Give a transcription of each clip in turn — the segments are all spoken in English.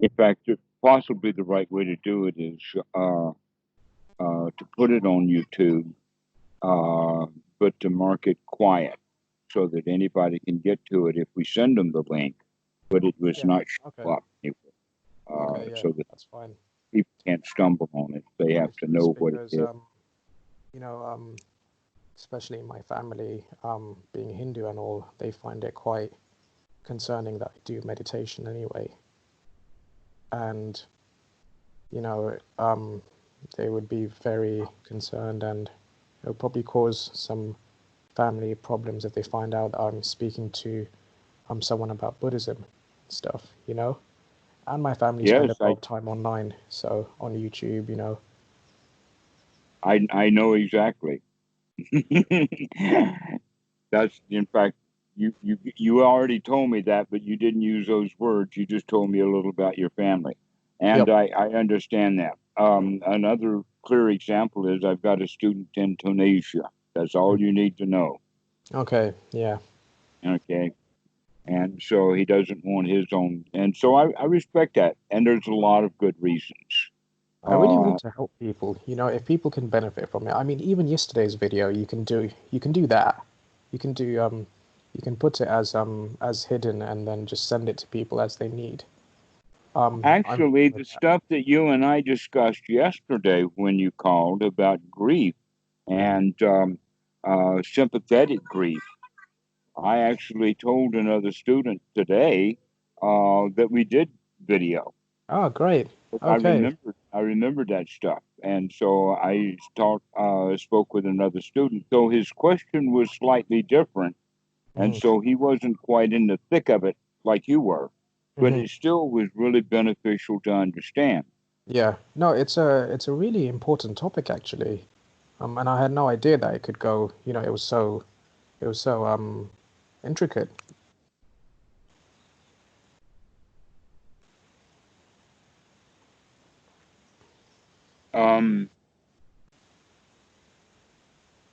In fact, possibly the right way to do it is to put it on YouTube, uh, but to mark it quiet so that anybody can get to it if we send them the link, but it was Yeah. not Okay. show up anywhere, Okay. Yeah. so that That's fine. people can't stumble on it. They have It's to just know what it because is. you know especially my family being Hindu and all, they find it quite concerning that I do meditation anyway, and you know they would be very concerned, and it would probably cause some family problems if they find out I'm speaking to someone about Buddhism stuff, you know. And my family spend Yes, a lot of time online, so on YouTube, you know. I know exactly. That's in fact, you already told me that, but you didn't use those words. You just told me a little about your family, and Yep. I understand that. Another clear example is I've got a student in Tunisia. That's all you need to know. Okay. Yeah. Okay, and so he doesn't want his own, and so I respect that, and there's a lot of good reasons. I really Uh, want to help people. You know, if people can benefit from it. I mean, even yesterday's video, you can do that. You can do you can put it as hidden and then just send it to people as they need. I'm fine Actually, with the that. stuff that you and I discussed yesterday when you called about grief and sympathetic grief, I actually told another student today that we did video. Oh, great. I Okay. remembered, I remembered that stuff, and so spoke with another student. So his question was slightly different, and Hmm. so he wasn't quite in the thick of it like you were, but Hmm. it still was really beneficial to understand. Yeah. No, it's a really important topic actually. And I had no idea that it could go. You know, it was so intricate. Um,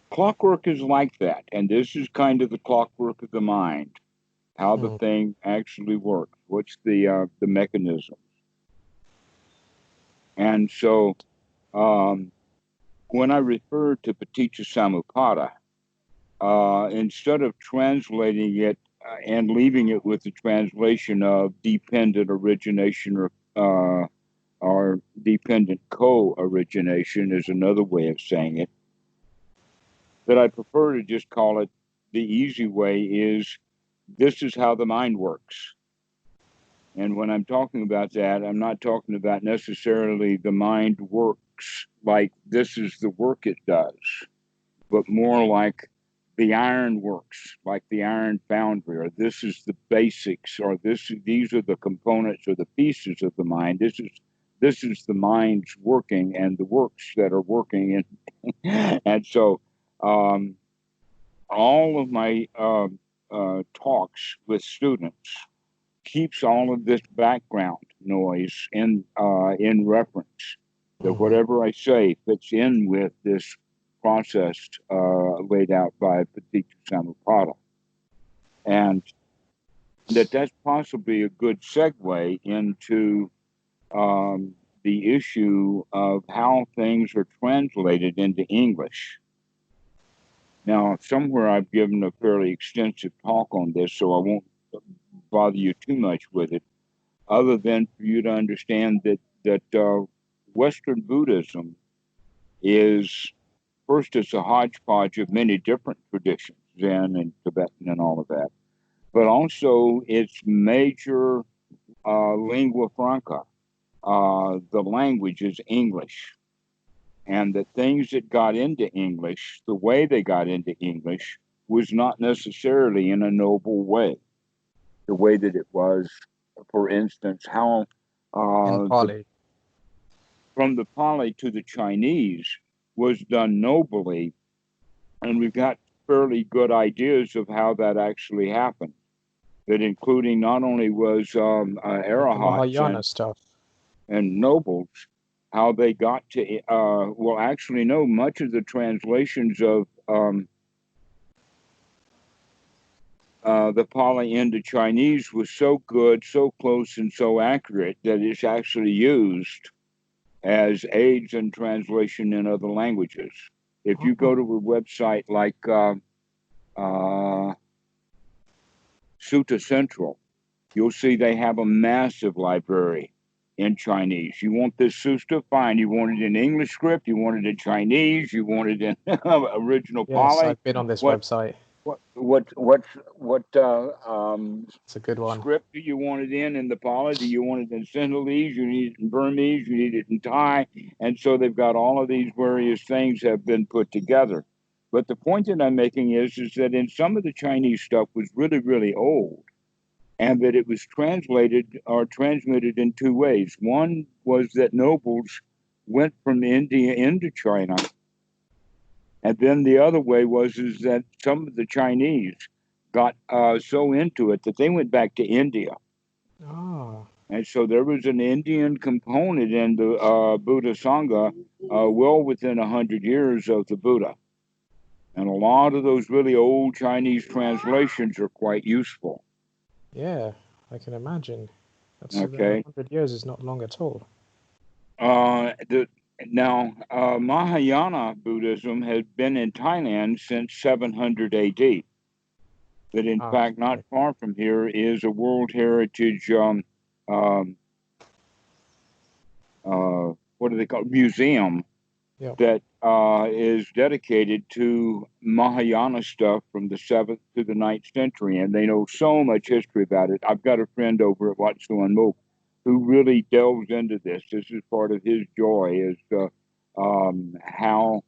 Clockwork is like that, and this is kind of the clockwork of the mind, how the Mm. thing actually works. What's the mechanism? And so, um, when I refer to Paticca Samuppada, instead of translating it and leaving it with the translation of dependent origination or dependent co-origination is another way of saying it, that I prefer to just call it the easy way is this is how the mind works. And when I'm talking about that, I'm not talking about necessarily the mind works like this is the work it does, but more like the iron works, like the iron foundry, or this is the basics, or these are the components or the pieces of the mind. This is the mind's working and the works that are working, and so um, all of my talks with students keeps all of this background noise in reference that Hmm. whatever I say fits in with this process laid out by Paticca Samuppada, and that's possibly a good segue into um, the issue of how things are translated into English. Now, somewhere I've given a fairly extensive talk on this, so I won't bother you too much with it, other than for you to understand that Western Buddhism is first it's a hodgepodge of many different traditions, Zen and Tibetan and all of that, but also its major lingua franca, the language is English, and the things that got into English, the way they got into English, was not necessarily in a noble way. The way that it was, for instance, how In the Pali. from the Pali to the Chinese was done nobly, and we've got fairly good ideas of how that actually happened. That including not only was The arahats Mahayana stuff. and nobles, how they got to well, actually, no, much of the translations the Pali into Chinese was so good, so close, and so accurate that it's actually used as aids in translation in other languages. If you go to a website like Sutta Central, you'll see they have a massive library in Chinese. You want this sutta? Fine. You want it in English script? You want it in Chinese? You want it in original Yes, Pali? I've been on this What website. It's a good one. Script do you want it in the Pali? Do you want it in Sinhalese? You need it in Burmese? You need it in Thai? And so they've got all of these various things have been put together. But the point that I'm making is that in some of the Chinese stuff was really, really old, and that it was translated or transmitted in two ways. One was that nobles went from India into China, and then the other way was that some of the Chinese got so into it that they went back to India. Oh. And so there was an Indian component in the Buddha Sangha well within 100 years of the Buddha. And a lot of those really old Chinese translations are quite useful. Yeah, I can imagine. That's Okay. 100 years is not long at all. Mahayana Buddhism has been in Thailand since 700 AD. That in fact, not far from here is a World Heritage, what do they call it? Museum that is dedicated to Mahayana stuff from the 7th to the 9th century. And they know so much history about it. I've got a friend over at Wat Suan Mok who really delves into this. This is part of his joy, is how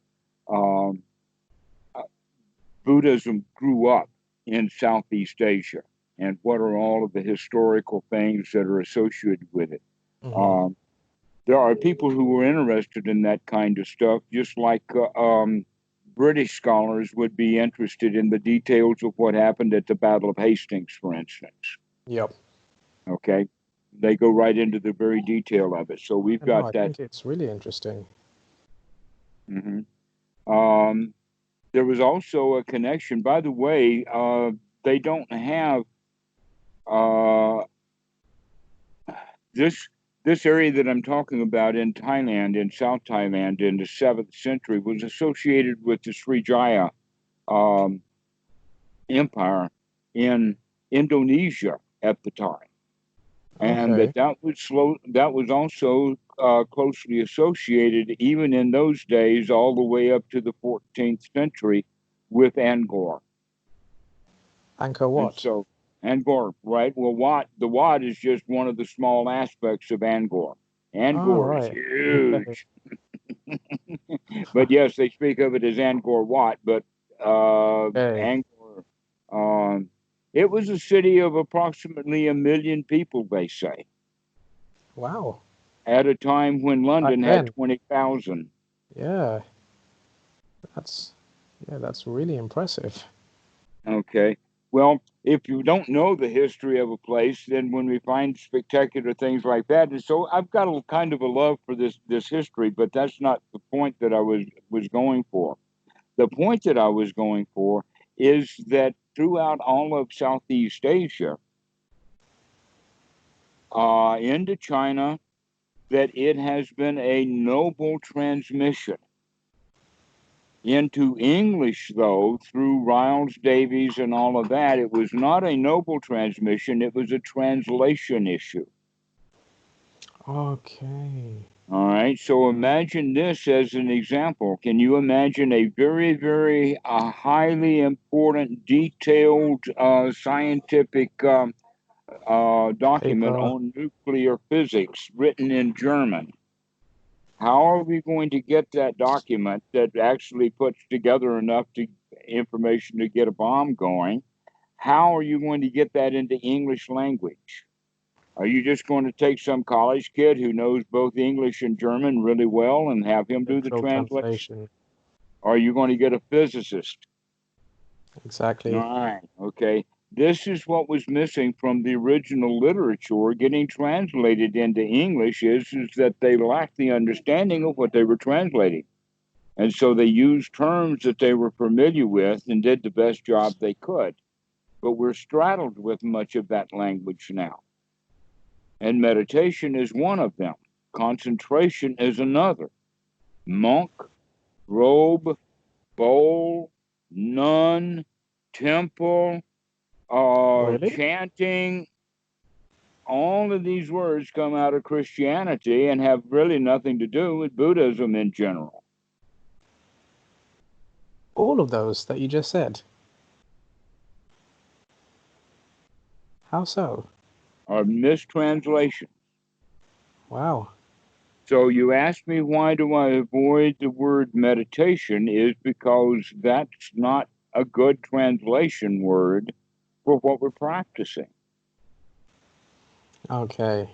Buddhism grew up in Southeast Asia and what are all of the historical things that are associated with it. Mm-hmm. There are people who are interested in that kind of stuff, just like British scholars would be interested in the details of what happened at the Battle of Hastings, for instance. Yep. Okay. They go right into the very detail of it. So we've got that. I think it's really interesting. Mm-hmm. There was also a connection. By the way, they don't have this area that I'm talking about in Thailand, in South Thailand, in the 7th century, was associated with the Srijaya Empire in Indonesia at the time. And that was also closely associated, even in those days, all the way up to the 14th century, with Angkor. Angkor Wat. And so Angkor, right? Well, the Wat is just one of the small aspects of Angkor. Angkor is huge. But yes, they speak of it as Angkor Wat, but Angkor, it was a city of approximately 1 million people, they say. Wow. At a time when London had 20,000. Yeah. That's really impressive. Okay. Well, if you don't know the history of a place, then when we find spectacular things like that, and so I've got a kind of a love for this history, but that's not the point that I was going for. The point that I was going for is that throughout all of Southeast Asia, into China, that it has been a noble transmission. Into English, though, through Riles Davies and all of that, it was not a noble transmission, it was a translation issue. Okay. All right, so imagine this as an example. Can you imagine a very, very highly important, detailed scientific document on nuclear physics written in German? How are we going to get that document that actually puts together enough information to get a bomb going? How are you going to get that into English language? Are you just going to take some college kid who knows both English and German really well and have him do the translation? Or are you going to get a physicist? Exactly. All right. Okay. This is what was missing from the original literature getting translated into English is that they lacked the understanding of what they were translating. And so they used terms that they were familiar with and did the best job they could. but we're straddled with much of that language now. And meditation is one of them. Concentration is another. Monk, robe, bowl, nun, temple, Really? chanting, all of these words come out of Christianity and have really nothing to do with Buddhism in general. All of those that you just said. How so? Are mistranslations. Wow. So you ask me, why do I avoid the word meditation? Is because that's not a good translation word for what we're practicing. Okay.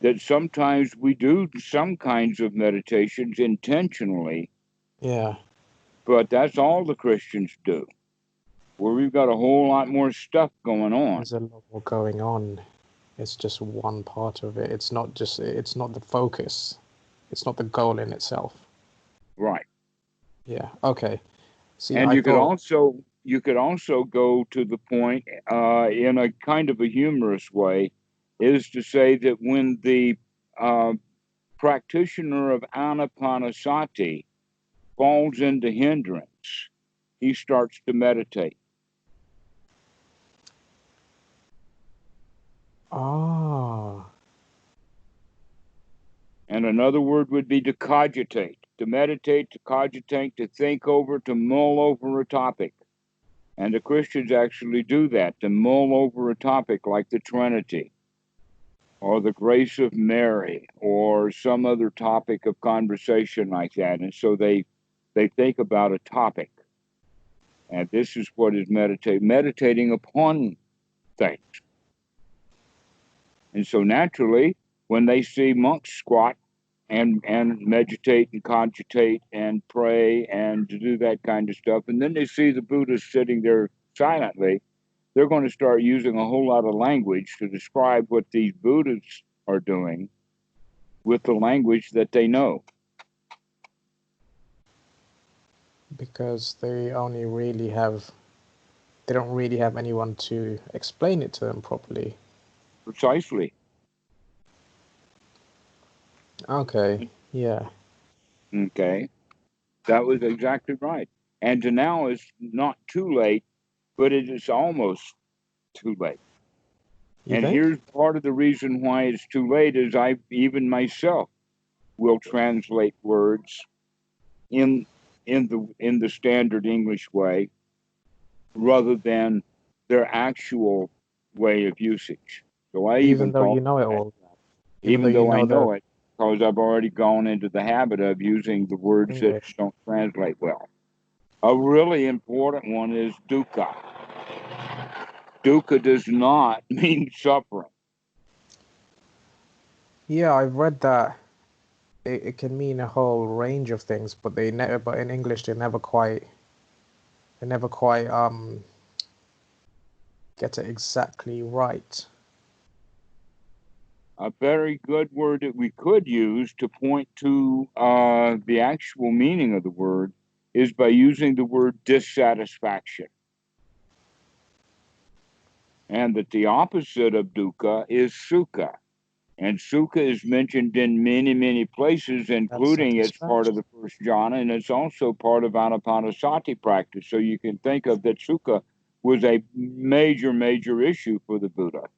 That sometimes we do some kinds of meditations intentionally, Yeah. but that's all the Christians do. Where we've got a whole lot more stuff going on. There's a lot more going on. It's just one part of it. It's not the focus. It's not the goal in itself. Right. Yeah. Okay. See, And I you could thought, also go to the point in a kind of a humorous way, is to say that when the uh, practitioner of anapanasati falls into hindrance, he starts to meditate. ah, And another word would be to cogitate, to meditate, to cogitate, to think over, to mull over a topic. And the Christians actually do that, to mull over a topic like the Trinity or the grace of Mary or some other topic of conversation like that. And so they think about a topic. And this is what is meditating upon things. And so naturally, when they see monks squat and meditate and cogitate and pray and to do that kind of stuff, and then they see the Buddhists sitting there silently, they're going to start using a whole lot of language to describe what these Buddhists are doing with the language that they know. because they don't really have anyone to explain it to them properly. Precisely. Okay. Yeah. Okay. That was exactly right. And to now is not too late, but it is almost too late. You And think? here's part of the reason why it's too late is I even myself will translate words in the standard English way rather than their actual way of usage. So I Even even though you call know it that, all, even though even you though I know the know it, because I've already gone into the habit of using the words that English. don't translate well. A really important one is dukkha. Dukkha does not mean suffering. Yeah, I've read that it can mean a whole range of things, but but in English they never quite get it exactly right. A very good word that we could use to point to the actual meaning of the word is by using the word dissatisfaction. And that the opposite of dukkha is sukha. And sukha is mentioned in many, many places, That's including it's part of satisfaction. the first jhana, and it's also part of anapanasati practice. So you can think of that sukha was a major, major issue for the Buddha.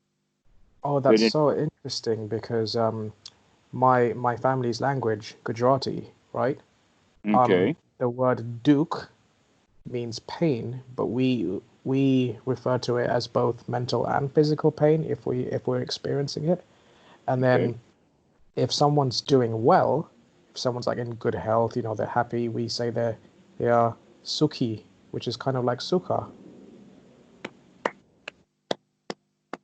Oh, That that's it, so interesting because my family's language, Gujarati, right? okay, The word duk means pain, but we refer to it as both mental and physical pain if we're experiencing it. And okay, then if someone's doing well, if someone's like in good health, you know, they're happy, we say they are sukhi, which is kind of like sukha.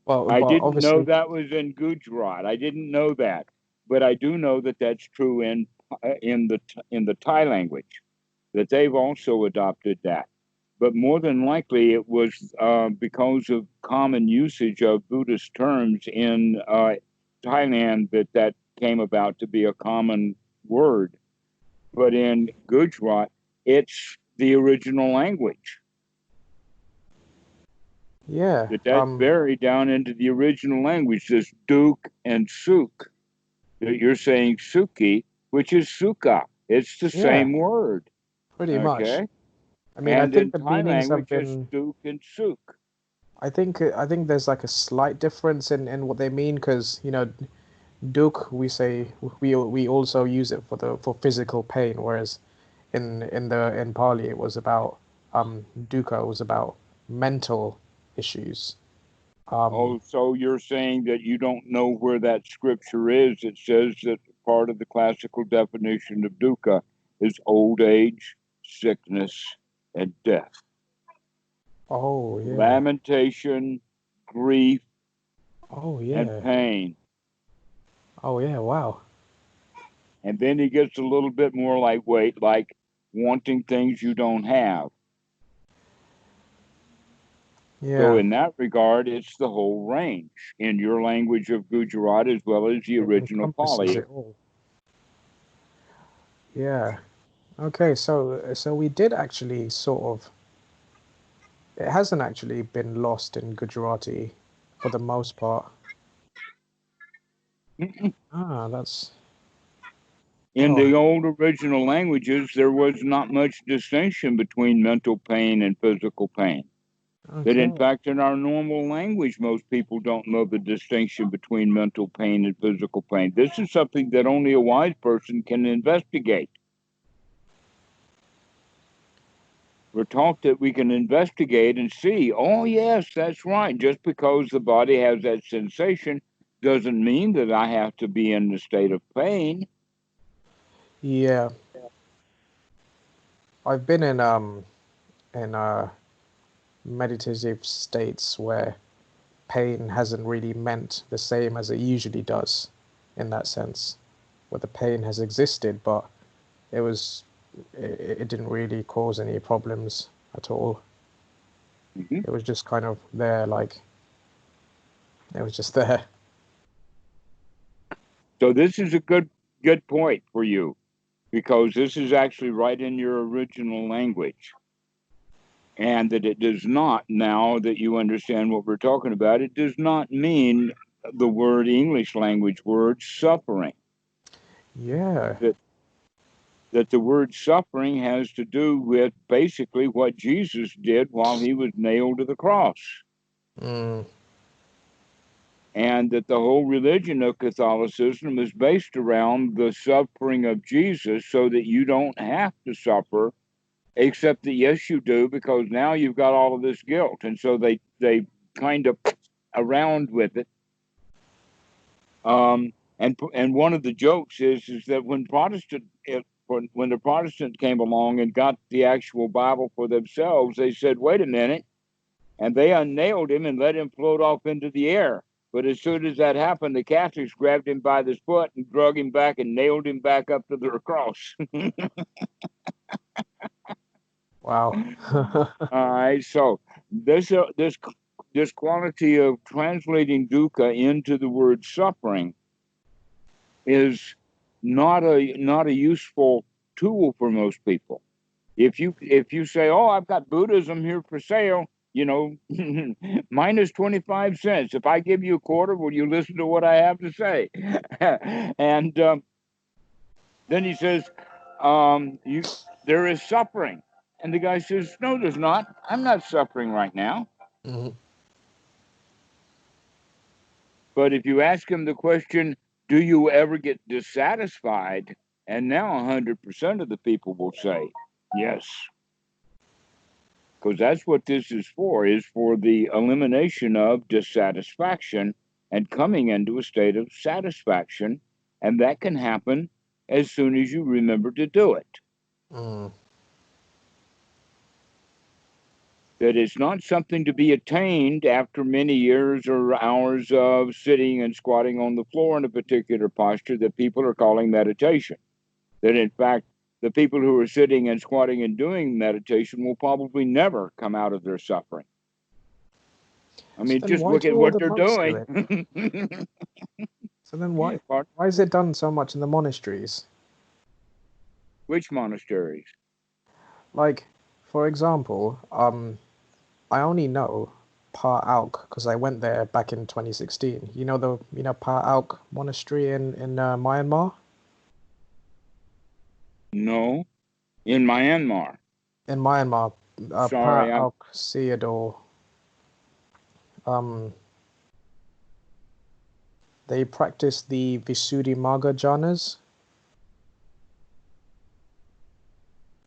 I But didn't know obviously, that was in Gujarat. I didn't know that, but I do know that that's true in the Thai language. That they've also adopted that. But more than likely, it was because of common usage of Buddhist terms in Thailand that came about to be a common word. But in Gujarat, it's the original language. Yeah. That's buried down into the original language, this Duke and Suk. That you're saying Suki, which is Suka. It's the Yeah, same word. pretty much. Okay. I mean, I And think in the Thai meanings have language, it's been. Duke and Suk. I think there's like a slight difference in what they mean because duk we say we also use it for physical pain, whereas in Pali it was about dukkha was about mental issues. Oh, so you're saying that you don't know where that scripture is. It says that part of the classical definition of dukkha is old age, sickness, and death. Oh yeah. Lamentation, grief, Oh and yeah. pain. Oh yeah. Wow. And then he gets a little bit more lightweight, like wanting things you don't have. So, Yeah. in that regard, it's the whole range in your language of Gujarat as well as the It original encompasses Pali. it all. Yeah. Okay. So we did actually sort of. It hasn't actually been lost in Gujarati for the most part. Ah, that's. In Oh, the old original languages, there was not much distinction between mental pain and physical pain. That, in okay. fact, in our normal language, most people don't know the distinction between mental pain and physical pain. This is something that only a wise person can investigate. We're taught that we can investigate and see, oh, yes, that's right. Just because the body has that sensation doesn't mean that I have to be in the state of pain. Yeah. I've been in meditative states where pain hasn't really meant the same as it usually does in that sense, where the pain has existed, but it was it didn't really cause any problems at all. Mhm. It was just kind of there, like it was just there. So this is a good point for you, because this is actually right in your original language. And that it does not, now that you understand what we're talking about, it does not mean the word English language word suffering. Yeah. That that the word suffering has to do with basically what Jesus did while he was nailed to the cross. Mm, And that the whole religion of Catholicism is based around the suffering of Jesus so that you don't have to suffer, except that yes you do, because now you've got all of this guilt. And so they kind of around with it. And one of the jokes is that when the Protestant came along and got the actual Bible for themselves, they said, wait a minute, and they unnailed him and let him float off into the air. But as soon as that happened, the Catholics grabbed him by the foot and drug him back and nailed him back up to the cross. wow. All right, so this quality of translating dukkha into the word suffering is not a useful tool for most people. If you say, "Oh, I've got Buddhism here for sale," minus 25 cents. If I give you a quarter, will you listen to what I have to say? And then he says, "You there is suffering," and the guy says, "No, there's not. I'm not suffering right now." Mhm. But if you ask him the question, "Do you ever get dissatisfied?" and now 100% of the people will say, "Yes." Because that's what this is for the elimination of dissatisfaction and coming into a state of satisfaction. And that can happen as soon as you remember to do it. Mm. That it's not something to be attained after many years or hours of sitting and squatting on the floor in a particular posture that people are calling meditation. That in fact, the people who are sitting and squatting and doing meditation will probably never come out of their suffering. I So mean, then just why look do at all what the they're monks do doing. it? So then why Pardon? why is it done so much in the monasteries? Which monasteries? Like, for example, I only know Pa Auk because I went there back in 2016. You know Pa Auk monastery in Myanmar? No, in Myanmar. In Myanmar, Pa Sorry, Auk Sayadaw. They practice the Visuddhimagga jhanas,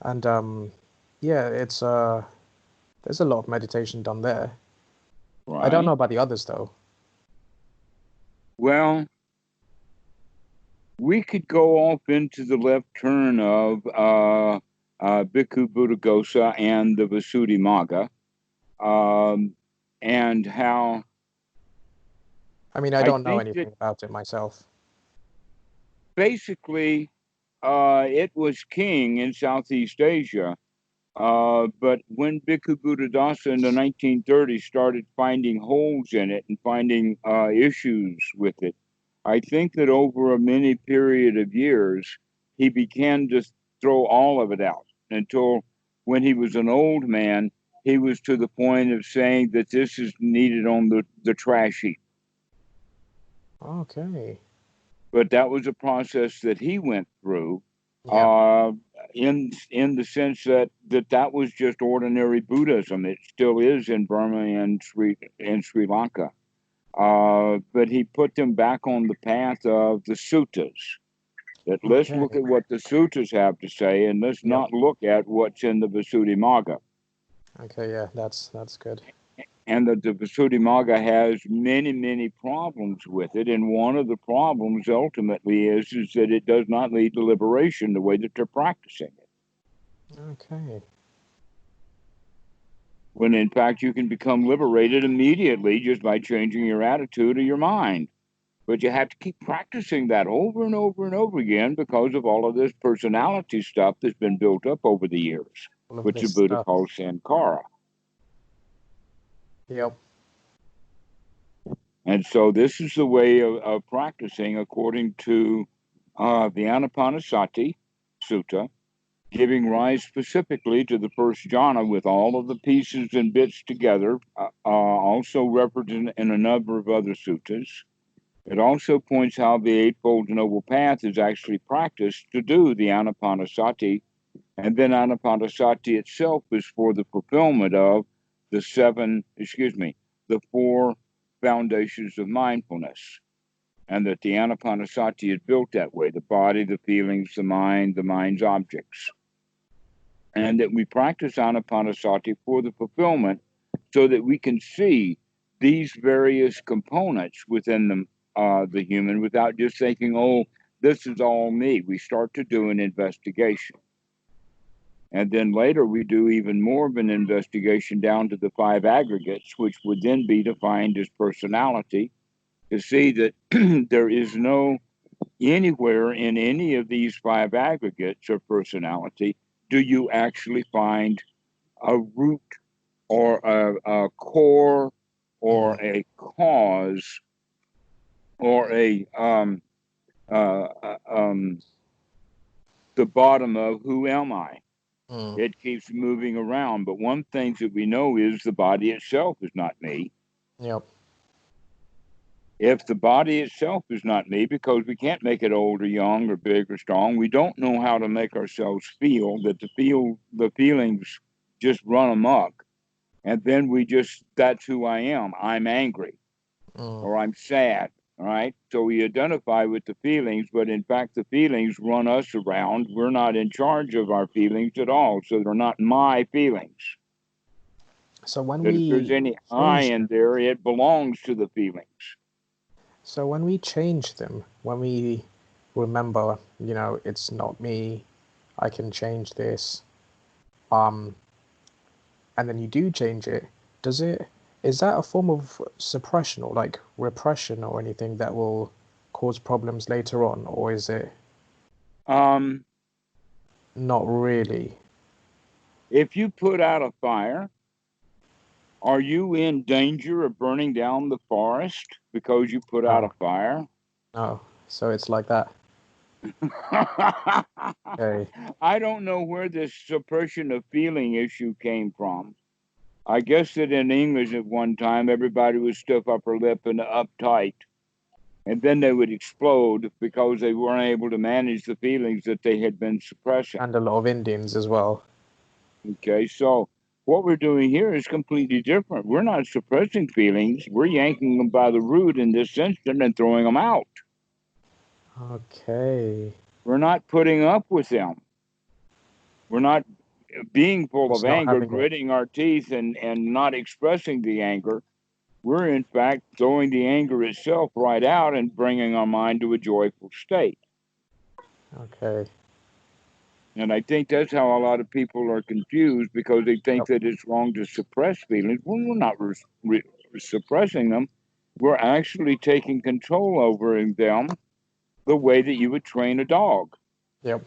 and yeah, it's there's a lot of meditation done there. right. I don't know about the others though. Well, we could go off into the left turn of Bhikkhu Buddhaghosa and the Visuddhimagga, and how. I mean, I don't know anything about it myself. Basically, it was king in Southeast Asia, but when Bhikkhu Buddhadasa in the 1930s started finding holes in it and finding issues with it, I think that over a many period of years, he began to throw all of it out until when he was an old man, he was to the point of saying that this is needed on the trash heap. Okay. But that was a process that he went through, Yeah. in the sense that was just ordinary Buddhism. It still is in Burma and Sri Lanka. But he put them back on the path of the suttas. That let's look at what the suttas have to say, and let's not look at what's in the Visuddhimagga. Okay, yeah, that's good. And the Visuddhimagga has many, many problems with it. And one of the problems ultimately is that it does not lead to liberation the way that they're practicing it. Okay. When in fact you can become liberated immediately just by changing your attitude or your mind. But you have to keep practicing that over and over and over again because of all of this personality stuff that's been built up over the years, which the Buddha calls sankhara. Yep. And so this is the way of practicing according to the Anapanasati Sutta, giving rise specifically to the first jhana with all of the pieces and bits together, also represented in a number of other suttas. It also points how the Eightfold Noble Path is actually practiced to do the Anapanasati, and then Anapanasati itself is for the fulfillment of the four foundations of mindfulness, and that the Anapanasati is built that way: the body, the feelings, the mind's objects. And that we practice Anapanasati for the fulfillment so that we can see these various components within the human without just thinking, oh, this is all me. We start to do an investigation. And then later we do even more of an investigation down to the five aggregates, which would then be defined as personality, to see that there is no anywhere in any of these five aggregates of personality do you actually find a root or a core or a cause or the bottom of who am I. It keeps moving around, but one thing that we know is the body itself is not me. Yep. If the body itself is not me, because we can't make it old or young or big or strong, we don't know how to make ourselves feel, that the feelings just run amok. And then that's who I am. I'm angry or I'm sad. All right. So we identify with the feelings, but in fact, the feelings run us around. We're not in charge of our feelings at all. So they're not my feelings. So when if there's any I in there, it belongs to the feelings. So when we change them, when we remember, it's not me, I can change this, and then you do change it, is that a form of suppression or like repression or anything that will cause problems later on, or is it not really? If you put out a fire, are you in danger of burning down the forest because you put out a fire? No. So it's like that. Okay. I don't know where this suppression of feeling issue came from. I guess that in English at one time, everybody was stiff upper lip and uptight, and then they would explode because they weren't able to manage the feelings that they had been suppressing. And a lot of Indians as well. Okay, so what we're doing here is completely different. We're not suppressing feelings, we're yanking them by the root in this instant and throwing them out. Okay. We're not putting up with them. We're not being full It's of not anger, having it. gritting our teeth and not expressing the anger. We're in fact throwing the anger itself right out and bringing our mind to a joyful state. Okay. And I think that's how a lot of people are confused, because they think Yep. that it's wrong to suppress feelings. Well, we're not suppressing them. We're actually taking control over them the way that you would train a dog. Yep.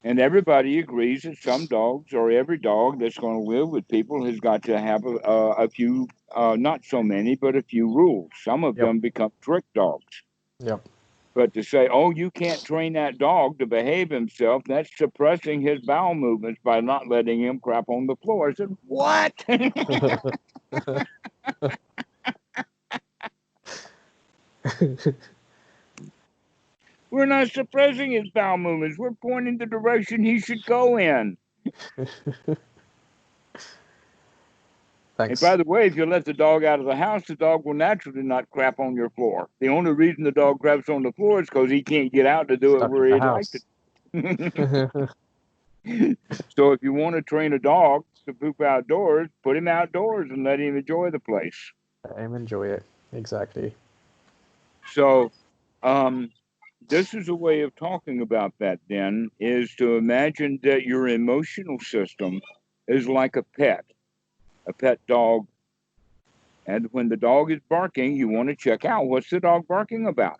And everybody agrees that some dogs, or every dog that's going to live with people, has got to have a few, not so many, but a few rules. Some of Yep. them become trick dogs. Yep. But to say, oh, you can't train that dog to behave himself, that's suppressing his bowel movements by not letting him crap on the floor. I said, what? We're not suppressing his bowel movements. We're pointing the direction he should go in. And Thanks. by the way, if you let the dog out of the house, the dog will naturally not crap on your floor. The only reason the dog craps on the floor is because he can't get out to do it Stuck in where the he'd like house. to. So if you want to train a dog to poop outdoors, put him outdoors and let him enjoy the place. Let him enjoy it. Exactly. So this is a way of talking about that, then, is to imagine that your emotional system is like a pet dog. And when the dog is barking, you want to check out, what's the dog barking about?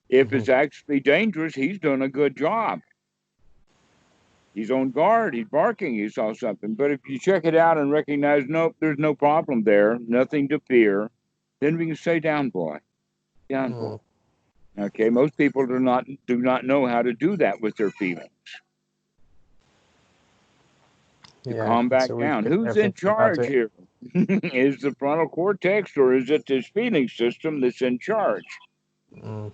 If it's actually dangerous, he's doing a good job. He's on guard, he's barking, he saw something. But if you check it out and recognize, nope, there's no problem there, nothing to fear, then we can say, down, boy, down, boy. Okay, most people do not know how to do that with their feelings. To Yeah. calm And so back we down. get Who's there in thinking about charge it. here? Is the frontal cortex, or is it this feeling system that's in charge? Mm.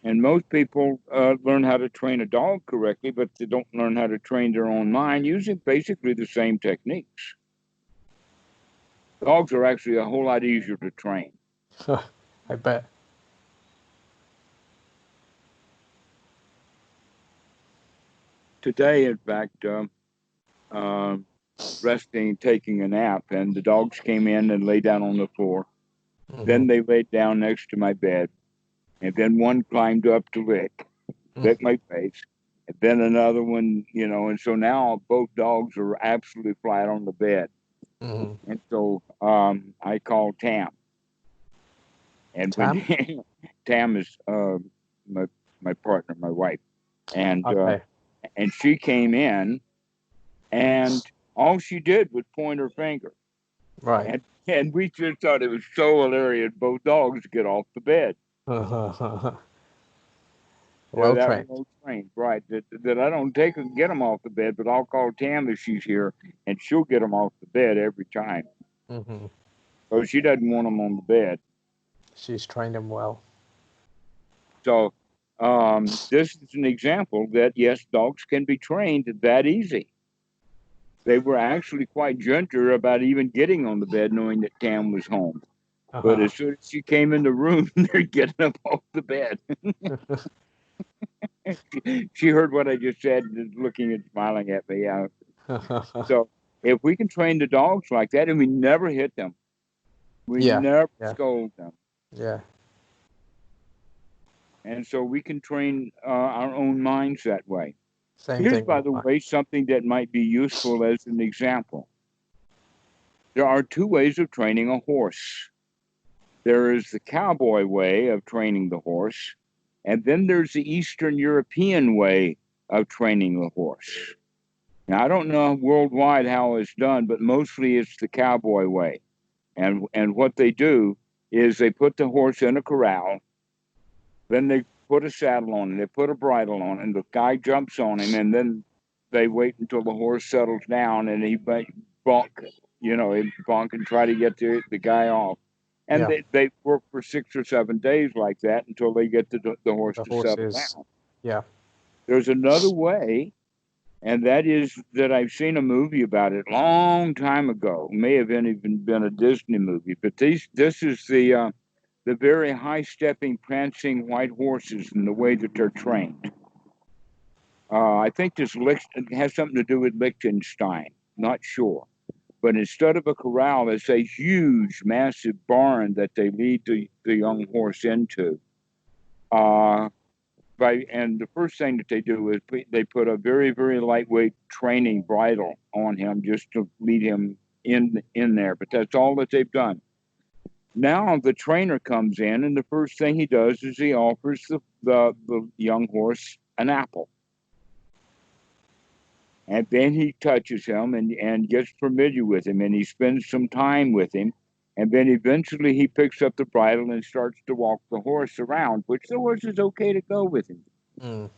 And most people learn how to train a dog correctly, but they don't learn how to train their own mind using basically the same techniques. Dogs are actually a whole lot easier to train. I bet. Today, in fact, resting, taking a nap, and the dogs came in and lay down on the floor. Then they laid down next to my bed, and then one climbed up to lick my face, and then another one, and so now both dogs are absolutely flat on the bed. And so I called Tam, and when Tam? Tam is my partner, my wife, and Okay. she came in, and all she did was point her finger, Right. and we just thought it was so hilarious. Both dogs get off the bed. Well That trained. well trained, right? That I don't get them off the bed, but I'll call Tam if she's here, and she'll get them off the bed every time. So she doesn't want them on the bed. She's trained him well. So this is an example that yes, dogs can be trained that easy. They were actually quite gentle about even getting on the bed, knowing that Tam was home. But as soon as she came in the room, they're getting up off the bed. She heard what I just said and is looking and smiling at me. So if we can train the dogs like that, and we never hit them, we Yeah. never Yeah. scold them. Yeah. And so we can train our own minds that way. Same Here's, thing by with the mine. way, something that might be useful as an example. There are two ways of training a horse. There is the cowboy way of training the horse, and then there's the Eastern European way of training the horse. Now, I don't know worldwide how it's done, but mostly it's the cowboy way. And what they do is they put the horse in a corral, then they put a saddle on it, they put a bridle on it, and the guy jumps on him, and then they wait until the horse settles down and he bonk, bonk and try to get the guy off. And Yeah. they work for 6 or 7 days like that until they get the horse The to settle horses. down. Yeah. There's another way, and that is that I've seen a movie about it long time ago. It may have even been a Disney movie, but this is the very high-stepping, prancing white horses and the way that they're trained. I think this has something to do with Liechtenstein. Not sure. But instead of a corral, it's a huge, massive barn that they lead the young horse into. And the first thing that they do is they put a very, very lightweight training bridle on him just to lead him in there. But that's all that they've done. Now the trainer comes in, and the first thing he does is he offers the young horse an apple. And then he touches him and gets familiar with him, and he spends some time with him. And then eventually he picks up the bridle and starts to walk the horse around, which the horse is okay to go with him. Mm.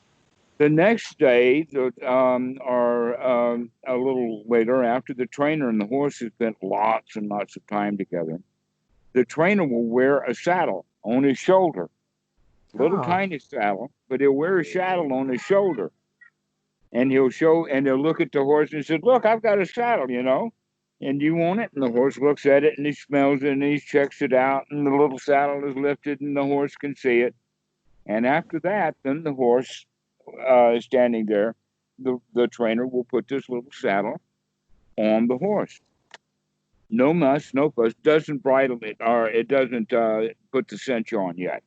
The next day, or a little later, after the trainer and the horse have spent lots and lots of time together, the trainer will wear a saddle on his shoulder. Little Ah. tiny saddle, but he'll wear a saddle on his shoulder. And he'll look at the horse and says, "Look, I've got a saddle, and you want it?" And the horse looks at it and he smells it and he checks it out, and the little saddle is lifted and the horse can see it. And after that, then the horse is standing there. The trainer will put this little saddle on the horse. No muss, no fuss. Doesn't bridle it, or it doesn't put the cinch on yet.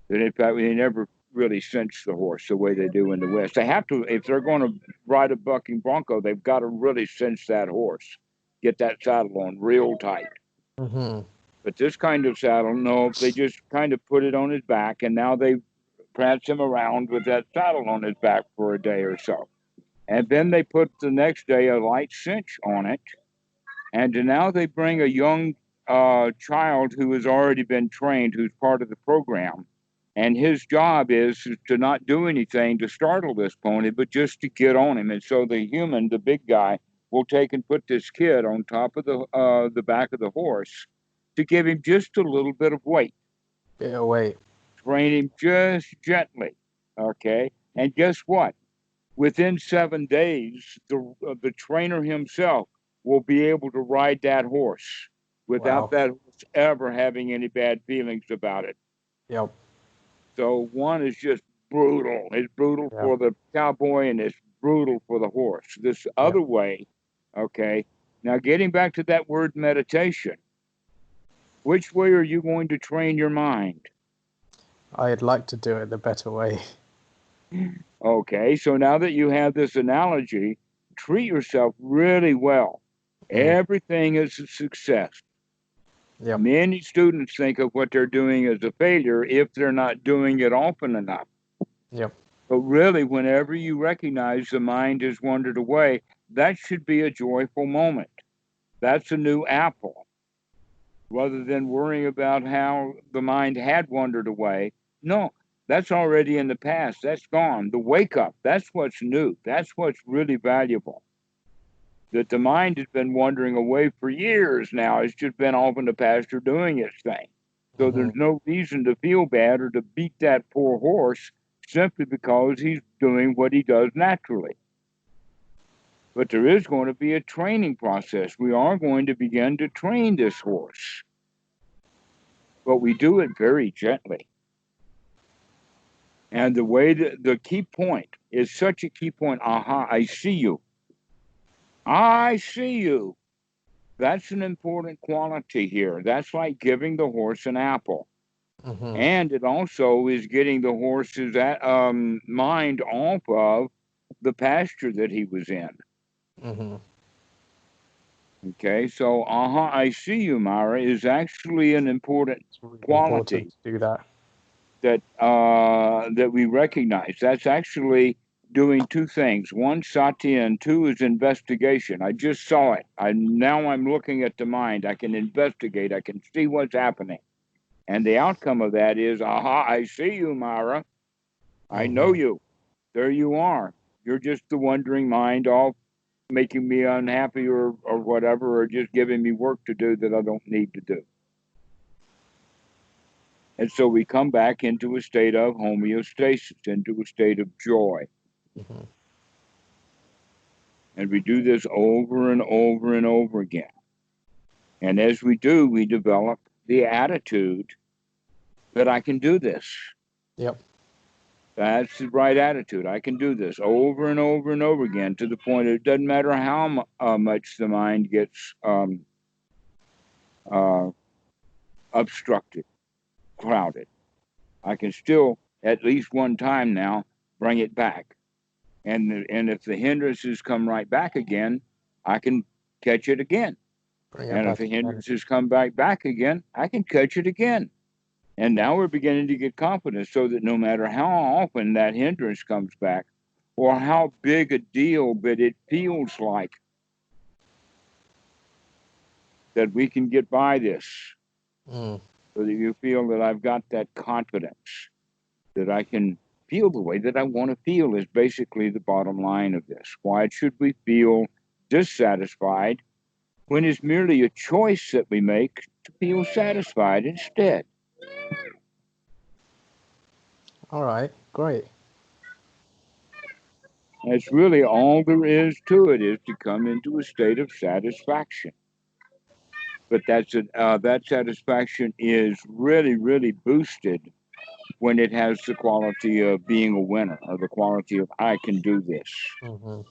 That in fact, they never really cinch the horse the way they do in the West. They have to, if they're going to ride a bucking bronco, they've got to really cinch that horse, get that saddle on real tight. Mm-hmm. But this kind of saddle, no, they just kind of put it on his back, and now they prance him around with that saddle on his back for a day or so. And then they put the next day a light cinch on it, and now they bring a young child who has already been trained, who's part of the program. And his job is to not do anything to startle this pony, but just to get on him. And so the human, the big guy, will take and put this kid on top of the back of the horse to give him just a little bit of weight. Bit of weight. Train him just gently, okay? And guess what? Within 7 days, the trainer himself will be able to ride that horse without Wow. that horse ever having any bad feelings about it. Yep. So one is just brutal. It's brutal Yeah. for the cowboy and it's brutal for the horse. This other way, okay. Now getting back to that word meditation, which way are you going to train your mind? I'd like to do it the better way. Okay, so now that you have this analogy, treat yourself really well. Everything is a success. Yep. Many students think of what they're doing as a failure if they're not doing it often enough. Yep. But really, whenever you recognize the mind has wandered away, that should be a joyful moment. That's a new apple. Rather than worrying about how the mind had wandered away, no, that's already in the past. That's gone. The wake up, that's what's new. That's what's really valuable. That the mind has been wandering away for years now. It's just been off in the pasture doing its thing. So there's no reason to feel bad or to beat that poor horse simply because he's doing what he does naturally. But there is going to be a training process. We are going to begin to train this horse. But we do it very gently. And the way that the key point is such a key point. Aha, I see you. I see you. That's an important quality here. That's like giving the horse an apple. And it also is getting the horse's mind off of the pasture that he was in. Okay, so I see you, Myra, is actually an important It's really quality important to do that. that we recognize. That's actually doing two things. One, sati, and two is investigation. I just saw it. Now I'm looking at the mind. I can investigate. I can see what's happening. And the outcome of that is, aha, I see you, Myra. I know you. There you are. You're just the wandering mind off making me unhappy or whatever, or just giving me work to do that I don't need to do. And so we come back into a state of homeostasis, into a state of joy. Mm-hmm. And we do this over and over and over again. And as we do, we develop the attitude that I can do this. Yep. That's the right attitude. I can do this over and over and over again, to the point it doesn't matter how much the mind gets obstructed, crowded. I can still, at least one time now, bring it back. And if the hindrances come right back again, I can catch it again. Bring it And if back the again. hindrances come back again, I can catch it again. And now we're beginning to get confidence, so that no matter how often that hindrance comes back, or how big a deal that it feels like, that we can get by this. Mm. So that you feel that I've got that confidence, that I can feel the way that I want to feel, is basically the bottom line of this. Why should we feel dissatisfied when it's merely a choice that we make to feel satisfied instead? All right, great. That's really all there is to it, is to come into a state of satisfaction. But that satisfaction is really, really boosted when it has the quality of being a winner, or the quality of I can do this. Mm-hmm.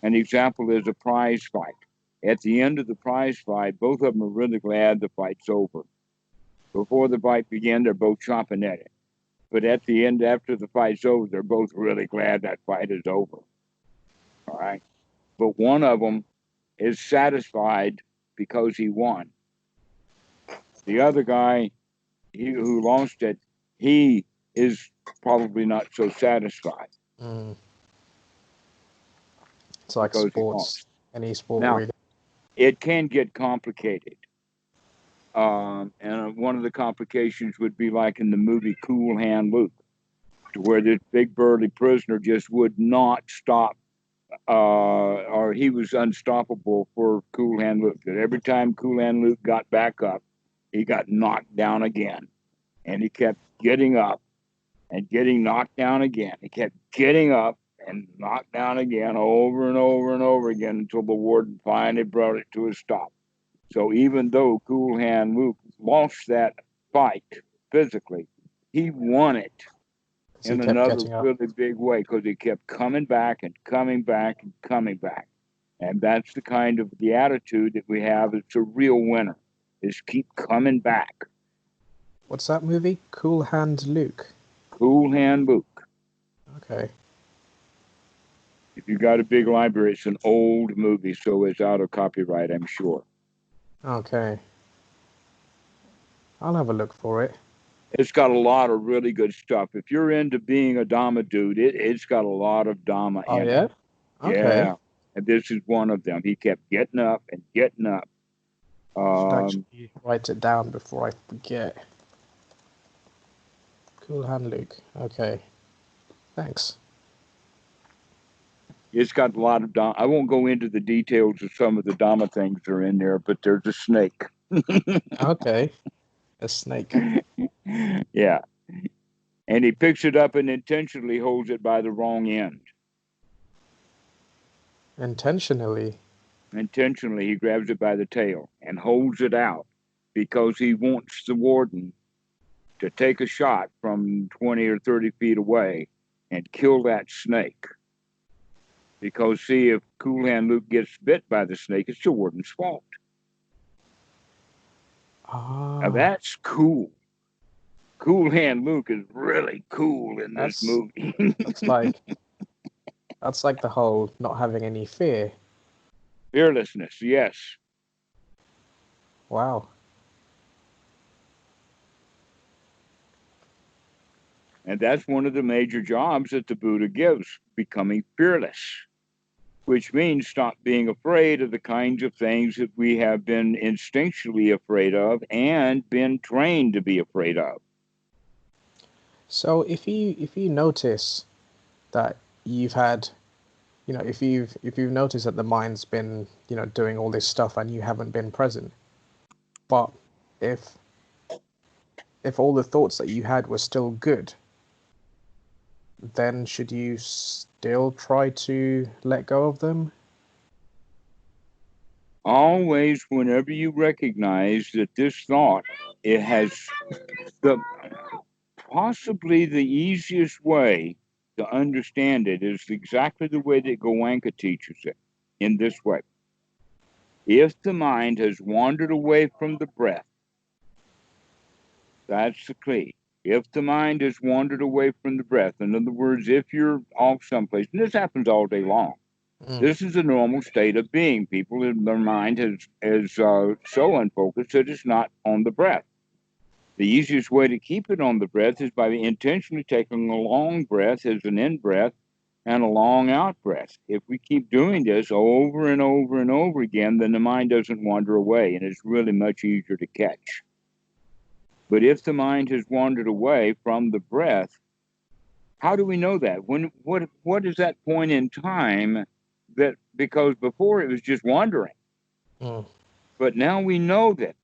An example is a prize fight. At the end of the prize fight, both of them are really glad the fight's over. Before the fight began, they're both chomping at it. But at the end, after the fight's over, they're both really glad that fight is over. All right. But one of them is satisfied because he won. The other guy, who lost it, he is probably not so satisfied. Mm. It's like sports, any sport now, really. It can get complicated. And one of the complications would be like in the movie Cool Hand Luke, to where this big burly prisoner just would not stop, or he was unstoppable for Cool Hand Luke. That every time Cool Hand Luke got back up, he got knocked down again. And he kept getting up and getting knocked down again. He kept getting up and knocked down again, over and over and over again, until the warden finally brought it to a stop. So even though Cool Hand Luke lost that fight physically, he won it in another really big way, because he kept coming back and coming back and coming back. And that's the kind of the attitude that we have. It's a real winner, is keep coming back. What's that movie? Cool Hand Luke. Cool Hand Luke. Okay. If you got a big library, it's an old movie, so it's out of copyright, I'm sure. Okay. I'll have a look for it. It's got a lot of really good stuff. If you're into being a Dhamma dude, it's got a lot of Dhamma in yeah? it. Okay. Yeah. And this is one of them. He kept getting up and getting up. Should actually write it down before I forget. Cool Hand Luke. Okay. Thanks. It's got a lot of Dhamma. I won't go into the details of some of the Dhamma things that are in there, but there's a snake. Okay. A snake. Yeah. And he picks it up and intentionally holds it by the wrong end. Intentionally? Intentionally, he grabs it by the tail and holds it out, because he wants the warden to take a shot from 20 or 30 feet away and kill that snake. Because, see, if Cool Hand Luke gets bit by the snake, it's the warden's fault. Now, that's cool. Cool Hand Luke is really cool in this movie. That's like the whole not having any fear. Fearlessness, yes. Wow. And that's one of the major jobs that the Buddha gives, becoming fearless, which means stop being afraid of the kinds of things that we have been instinctually afraid of and been trained to be afraid of. So if you notice that you've had, if you've noticed that the mind's been, doing all this stuff and you haven't been present, but if all the thoughts that you had were still good, then should you still try to let go of them? Always, whenever you recognize that this thought, it has possibly the easiest way to understand it is exactly the way that Goenka teaches it, in this way. If the mind has wandered away from the breath, that's the key. If the mind has wandered away from the breath, in other words, if you're off someplace, and this happens all day long, this is a normal state of being. People, their mind is so unfocused that it's not on the breath. The easiest way to keep it on the breath is by intentionally taking a long breath as an in breath and a long out breath. If we keep doing this over and over and over again, then the mind doesn't wander away, and it's really much easier to catch. But if the mind has wandered away from the breath, how do we know that? What is that point in time that, because before it was just wandering, but now we know that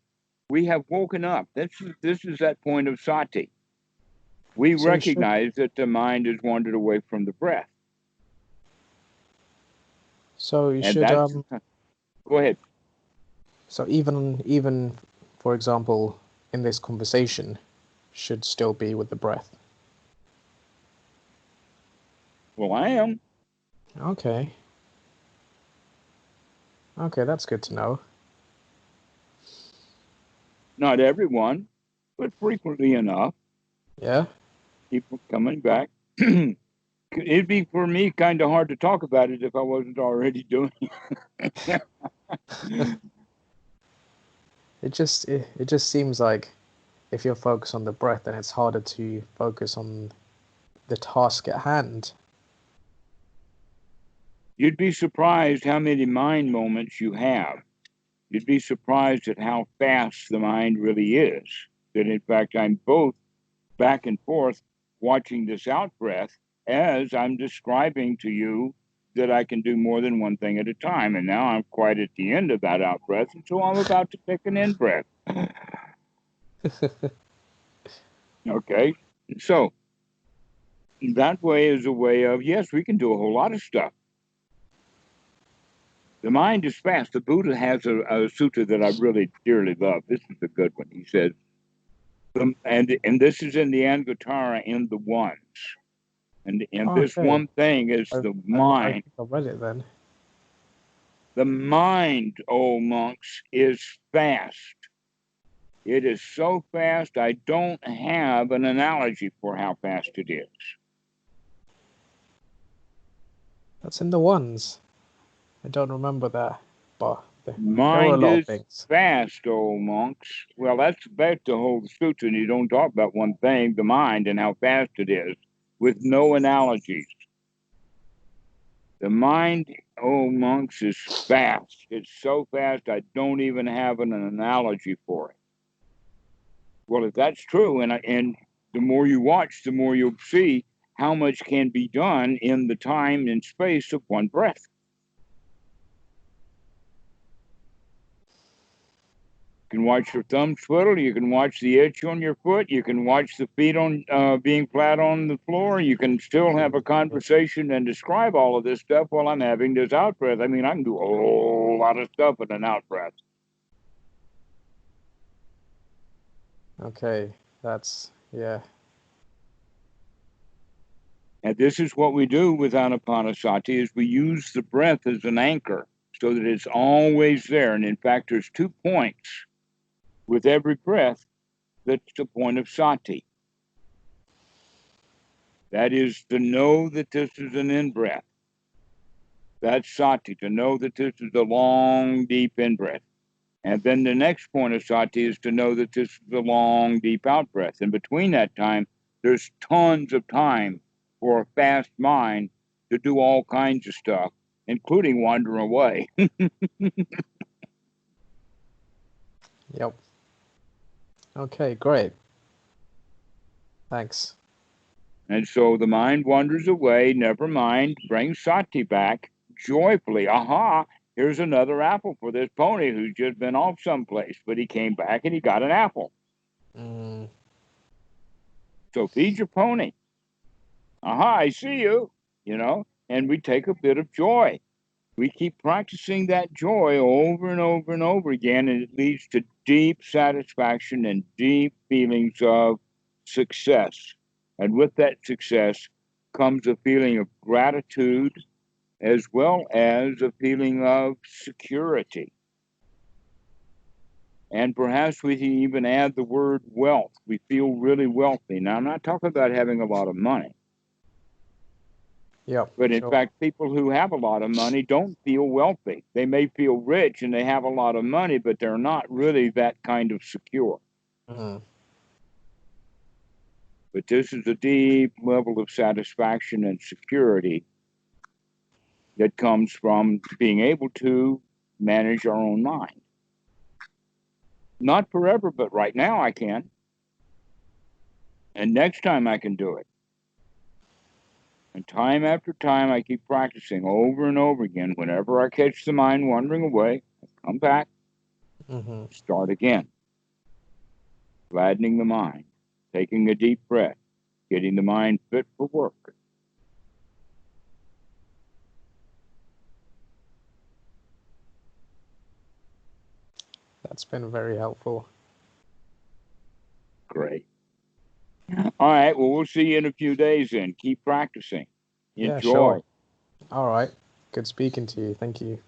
we have woken up. This is that point of sati. We recognize that the mind has wandered away from the breath. So you should go ahead. So even for example, in this conversation, should still be with the breath. Well, I am. Okay. Okay, that's good to know. Not everyone, but frequently enough. Yeah. Keep coming back. It'd be, for me, kind of hard to talk about it if I wasn't already doing it. It just seems like if you're focused on the breath, then it's harder to focus on the task at hand. You'd be surprised how many mind moments you have. You'd be surprised at how fast the mind really is. That, in fact, I'm both back and forth watching this out breath as I'm describing to you that I can do more than one thing at a time. And now I'm quite at the end of that out breath, and so I'm about to take an in breath. Okay, so that way is a way of, yes, we can do a whole lot of stuff. The mind is fast. The Buddha has a sutta that I really dearly love. This is a good one. He says, and this is in the Anguttara in the ones. And this one thing is the mind. I think I read it then. The mind, oh monks, is fast. It is so fast, I don't have an analogy for how fast it is. That's in the ones. I don't remember that, but mind is fast, oh monks. Well, that's back to whole sutta, and you don't talk about one thing, the mind, and how fast it is, with no analogies. The mind, oh monks, is fast. It's so fast, I don't even have an analogy for it. Well, if that's true, and the more you watch, the more you'll see how much can be done in the time and space of one breath. You can watch your thumbs twiddle. You can watch the itch on your foot. You can watch the feet on being flat on the floor. You can still have a conversation and describe all of this stuff while I'm having this out breath. I mean, I can do a whole lot of stuff in an out breath. Okay, yeah. And this is what we do with Anapanasati, is we use the breath as an anchor so that it's always there. And in fact, there's 2 points with every breath that's the point of sati. That is to know that this is an in-breath. That's sati, to know that this is a long, deep in-breath. And then the next point of sati is to know that this is a long, deep out-breath. And between that time, there's tons of time for a fast mind to do all kinds of stuff, including wander away. Yep. Okay, great. Thanks. And so the mind wanders away, never mind, brings sati back, joyfully, aha, here's another apple for this pony who's just been off someplace, but he came back and he got an apple. So feed your pony. Aha, I see you, and we take a bit of joy. We keep practicing that joy over and over and over again, and it leads to deep satisfaction and deep feelings of success. And with that success comes a feeling of gratitude as well as a feeling of security. And perhaps we can even add the word wealth. We feel really wealthy. Now, I'm not talking about having a lot of money. Yeah. But in fact, people who have a lot of money don't feel wealthy. They may feel rich and they have a lot of money, but they're not really that kind of secure. Mm-hmm. But this is a deep level of satisfaction and security that comes from being able to manage our own mind. Not forever, but right now I can. And next time I can do it. And time after time, I keep practicing over and over again. Whenever I catch the mind wandering away, I come back, start again. Gladdening the mind, taking a deep breath, getting the mind fit for work. That's been very helpful. Great. All right, well, we'll see you in a few days then. Keep practicing. Enjoy. Yeah, sure. All right. Good speaking to you. Thank you.